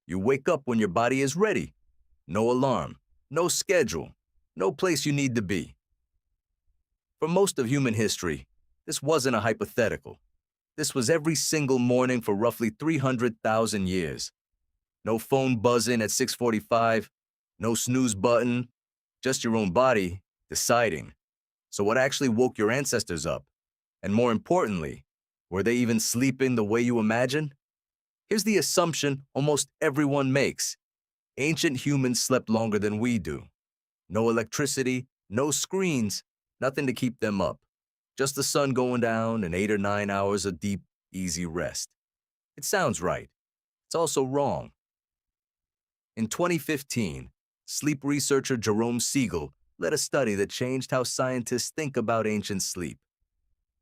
You wake up when your body is ready. No alarm, no schedule, no place you need to be. For most of human history, this wasn't a hypothetical. This was every single morning for roughly 300,000 years. No phone buzzing at 6:45, no snooze button, just your own body deciding. So what actually woke your ancestors up? And more importantly, were they even sleeping the way you imagine? Here's the assumption almost everyone makes. Ancient humans slept longer than we do. No electricity, no screens, nothing to keep them up. Just the sun going down and 8 or 9 hours of deep, easy rest. It sounds right. It's also wrong. In 2015, sleep researcher Jerome Siegel led a study that changed how scientists think about ancient sleep.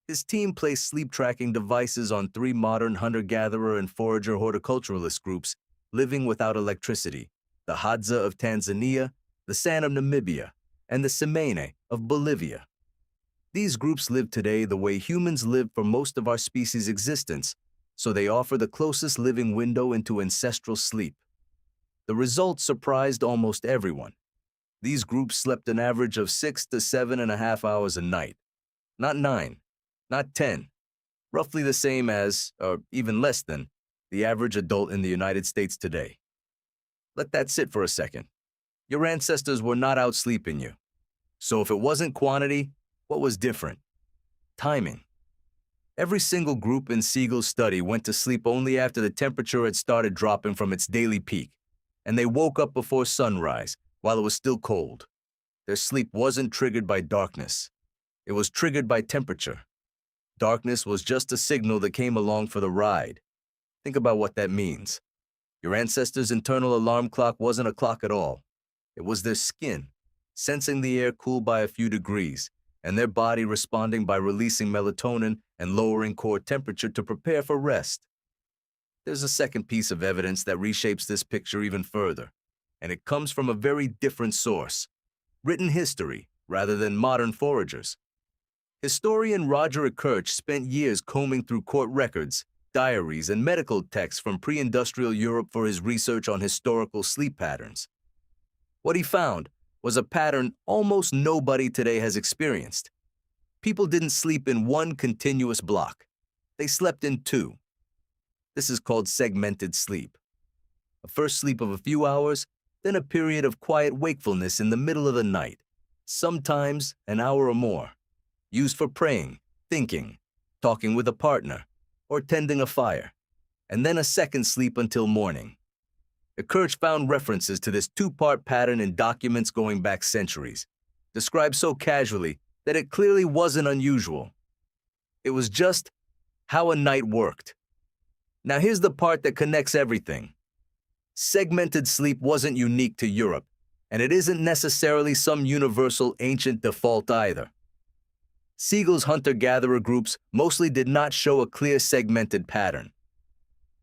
His team placed sleep tracking devices on 3 modern hunter-gatherer and forager horticulturalist groups living without electricity: the Hadza of Tanzania, the San of Namibia, and the Semene of Bolivia. These groups live today the way humans live for most of our species' existence, so they offer the closest living window into ancestral sleep. The results surprised almost everyone. These groups slept an average of 6 to 7.5 hours a night. Not 9, not 10, roughly the same as, or even less than, the average adult in the United States today. Let that sit for a second. Your ancestors were not out sleeping you. So if it wasn't quantity, what was different? Timing. Every single group in Siegel's study went to sleep only after the temperature had started dropping from its daily peak, and they woke up before sunrise while it was still cold. Their sleep wasn't triggered by darkness. It was triggered by temperature. Darkness was just a signal that came along for the ride. Think about what that means. Your ancestors' internal alarm clock wasn't a clock at all. It was their skin, sensing the air cool by a few degrees, and their body responding by releasing melatonin and lowering core temperature to prepare for rest. There's a second piece of evidence that reshapes this picture even further, and it comes from a very different source: written history rather than modern foragers. Historian Roger Kirch spent years combing through court records, diaries, and medical texts from pre-industrial Europe for his research on historical sleep patterns. What he found was a pattern almost nobody today has experienced. People didn't sleep in one continuous block. They slept in 2. This is called segmented sleep. A first sleep of a few hours, then a period of quiet wakefulness in the middle of the night, sometimes an hour or more, used for praying, thinking, talking with a partner, or tending a fire, and then a second sleep until morning. Kirch found references to this 2-part pattern in documents going back centuries, described so casually that it clearly wasn't unusual. It was just how a night worked. Now here's the part that connects everything. Segmented sleep wasn't unique to Europe, and it isn't necessarily some universal ancient default either. Siegel's hunter-gatherer groups mostly did not show a clear segmented pattern.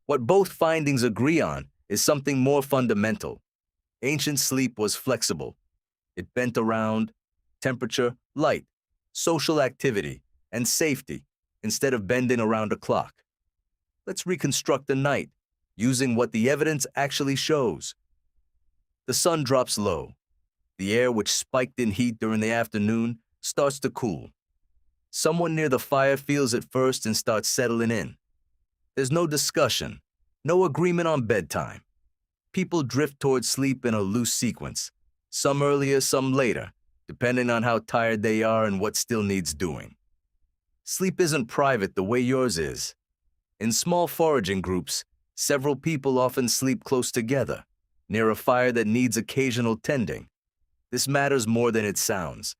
What both findings agree on is something more fundamental. Ancient sleep was flexible. It bent around temperature, light, social activity, and safety instead of bending around a clock. Let's reconstruct the night, using what the evidence actually shows. The sun drops low. The air, which spiked in heat during the afternoon, starts to cool. Someone near the fire feels it first and starts settling in. There's no discussion, no agreement on bedtime. People drift towards sleep in a loose sequence, some earlier, some later, depending on how tired they are and what still needs doing. Sleep isn't private the way yours is. In small foraging groups, several people often sleep close together, near a fire that needs occasional tending. This matters more than it sounds.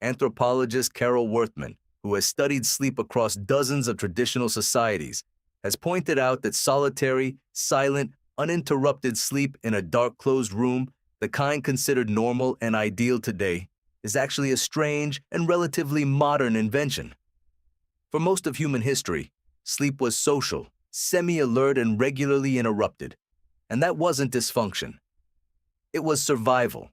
Anthropologist Carol Worthman, who has studied sleep across dozens of traditional societies, has pointed out that solitary, silent, uninterrupted sleep in a dark, closed room, the kind considered normal and ideal today, is actually a strange and relatively modern invention. For most of human history, sleep was social, semi-alert, and regularly interrupted. And that wasn't dysfunction. It was survival.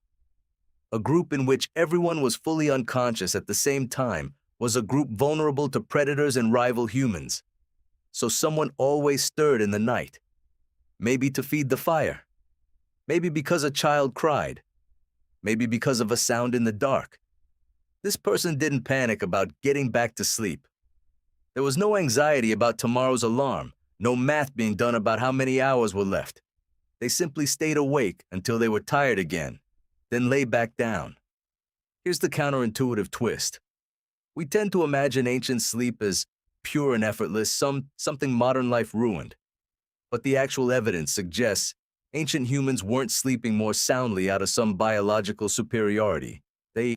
A group in which everyone was fully unconscious at the same time was a group vulnerable to predators and rival humans. So someone always stirred in the night. Maybe to feed the fire. Maybe because a child cried. Maybe because of a sound in the dark. This person didn't panic about getting back to sleep. There was no anxiety about tomorrow's alarm, no math being done about how many hours were left. They simply stayed awake until they were tired again, then lay back down. Here's the counterintuitive twist. We tend to imagine ancient sleep as pure and effortless, something modern life ruined. But the actual evidence suggests ancient humans weren't sleeping more soundly out of some biological superiority. They